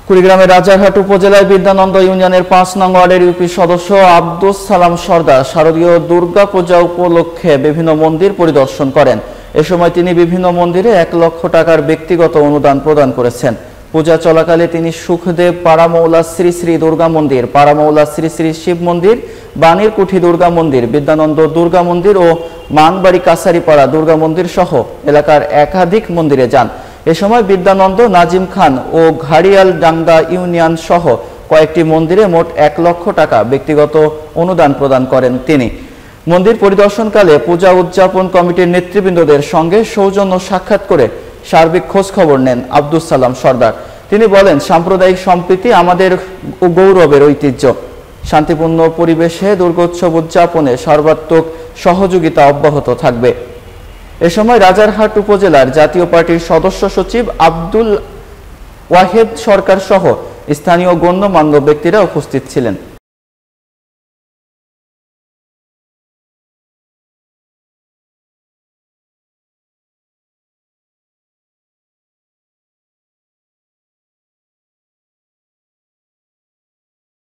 কুড়িগ্রামের রাজারহাট উপজেলায় বিদ্যানন্দ ইউনিয়নের ৫ নং ওয়ার্ডের ইউপি সদস্য আব্দুস সালাম সরদার শারদীয় দুর্গা পূজা উপলক্ষে বিভিন্ন মন্দির পরিদর্শন করেন। এ সময় তিনি বিভিন্ন মন্দিরে ১ লক্ষ টাকার ব্যক্তিগত অনুদান প্রদান করেছেন। পূজা চলাকালে তিনি সুখদেব পাড়ামৌলা শ্রী শ্রী দুর্গা মন্দির, পাড়ামৌলা শ্রী শ্রী শিব মন্দির, বাণীরকুঠি দুর্গা মন্দির, বিদ্যানন্দ দুর্গা মন্দির ও মানবাড়ি কাছারিপাড়া দুর্গা মন্দির সহ এলাকার একাধিক মন্দিরে যান। এ সময় বিদ্যানন্দ, নাজিম খান ও ঘাড়িয়াল ডাঙ্গা ইউনিয়ন সহ কয়েকটি মন্দিরে মোট ১ লক্ষ টাকা ব্যক্তিগত অনুদান প্রদান করেন তিনি। মন্দির পরিদর্শনকালে পূজা উদযাপন কমিটির নেতৃবৃন্দদের সঙ্গে সৌজন্য সাক্ষাৎ করে সার্বিক খোঁজ খবর নেন আব্দুস সালাম সরদার। তিনি বলেন, সাম্প্রদায়িক সম্প্রীতি আমাদের গৌরবের ঐতিহ্য। শান্তিপূর্ণ পরিবেশে দুর্গোৎসব উদযাপনে সর্বাত্মক সহযোগিতা অব্যাহত থাকবে। এ সময় রাজারহাট উপজেলার জাতীয় পার্টির সদস্য সচিব আব্দুল ওয়াহেদ সরকার সহ স্থানীয় গণ্যমান্য ব্যক্তিরা উপস্থিত ছিলেন।